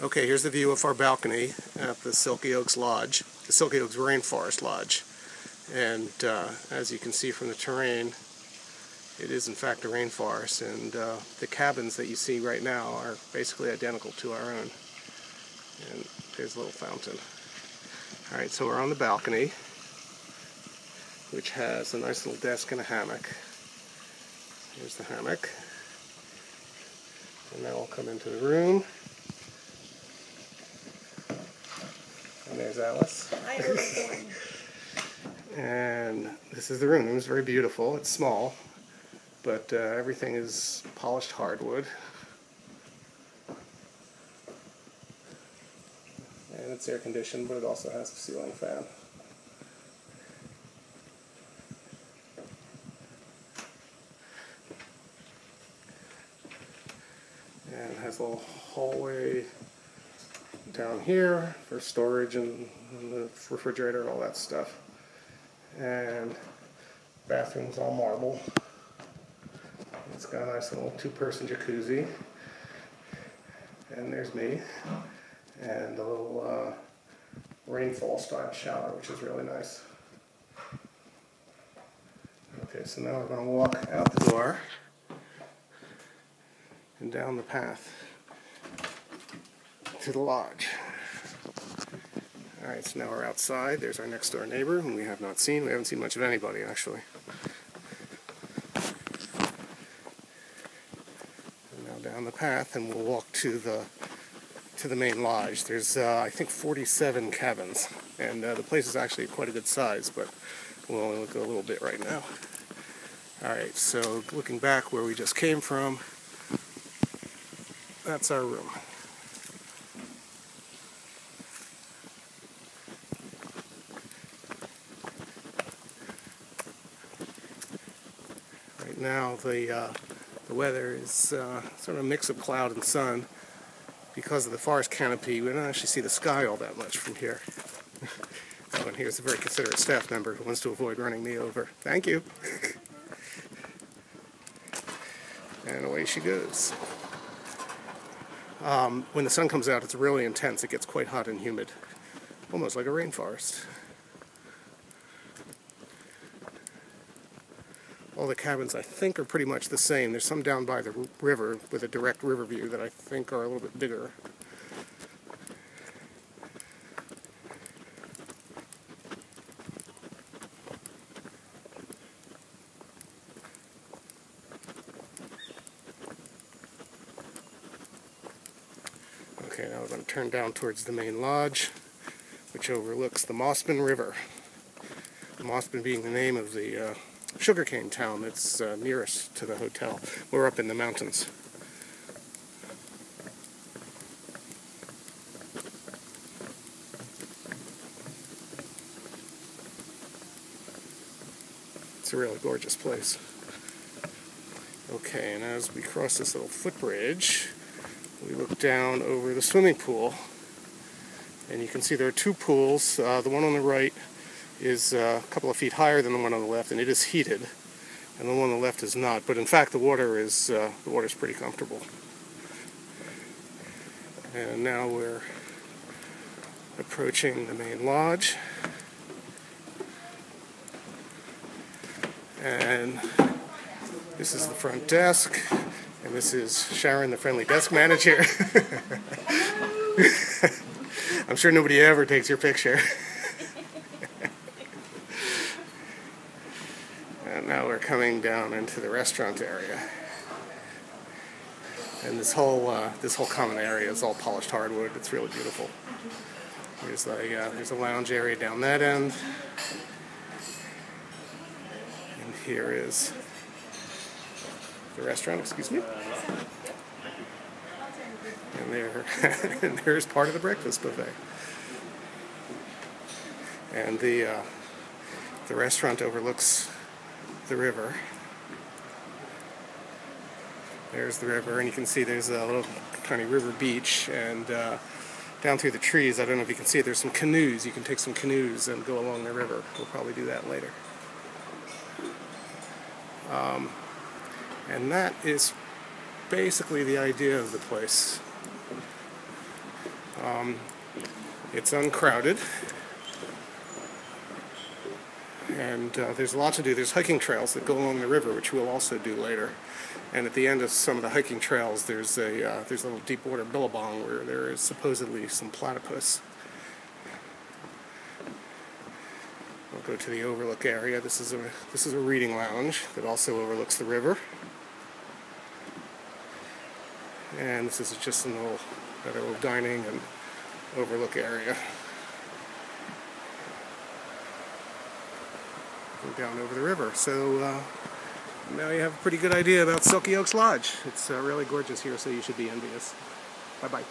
Okay, here's the view of our balcony at the Silky Oaks Lodge, the Silky Oaks Rainforest Lodge. And as you can see from the terrain, it is in fact a rainforest, and the cabins that you see right now are basically identical to our own. And there's a little fountain. Alright, so we're on the balcony, which has a nice little desk and a hammock. Here's the hammock. And now I'll come into the room. And there's Alice. Hi, everyone. And this is the room. The room is very beautiful. It's small, but everything is polished hardwood. And it's air conditioned, but it also has a ceiling fan. And it has a little hallway down here for storage and the refrigerator and all that stuff. And bathroom's all marble. It's got a nice little two-person jacuzzi. And there's me. And a little rainfall style shower, which is really nice. Okay, so now we're going to walk out the door and down the path to the lodge. Alright, so now we're outside. There's our next door neighbor, whom we have not seen. We haven't seen much of anybody, actually. And now down the path, and we'll walk to the main lodge. There's, I think, 47 cabins, and the place is actually quite a good size, but we'll only look a little bit right now. Alright, so looking back where we just came from, that's our room. Right now the weather is sort of a mix of cloud and sun. Because of the forest canopy, we don't actually see the sky all that much from here. Oh, and here's a very considerate staff member who wants to avoid running me over. Thank you. And away she goes. When the sun comes out, it's really intense. It gets quite hot and humid, almost like a rainforest. All the cabins, I think, are pretty much the same. There's some down by the river with a direct river view that I think are a little bit bigger. Okay, now we're going to turn down towards the main lodge, which overlooks the Mossman River. Mossman being the name of the sugarcane town that's nearest to the hotel. We're up in the mountains. It's a really gorgeous place. Okay, and as we cross this little footbridge, we look down over the swimming pool, and you can see there are two pools. The one on the right is a couple of feet higher than the one on the left, and it is heated, and the one on the left is not. But in fact, the water's pretty comfortable. And now we're approaching the main lodge, and this is the front desk, and this is Sharon, the friendly desk manager. I'm sure nobody ever takes your picture. And now we're coming down into the restaurant area, and this whole common area is all polished hardwood. It's really beautiful. There's a lounge area down that end, and here is the restaurant. Excuse me. And there's part of the breakfast buffet, and the restaurant overlooks the river. There's the river, and you can see there's a little tiny river beach, and down through the trees, I don't know if you can see it, there's some canoes. You can take some canoes and go along the river. We'll probably do that later. And that is basically the idea of the place. It's uncrowded, and there's a lot to do. There's hiking trails that go along the river, which we'll also do later. And at the end of some of the hiking trails, there's a little deep water billabong where there is supposedly some platypus. I'll go to the overlook area. This is a reading lounge that also overlooks the river. And this is just a little dining and overlook area. Go down over the river. So now you have a pretty good idea about Silky Oaks Lodge. It's really gorgeous here, so you should be envious. Bye-bye.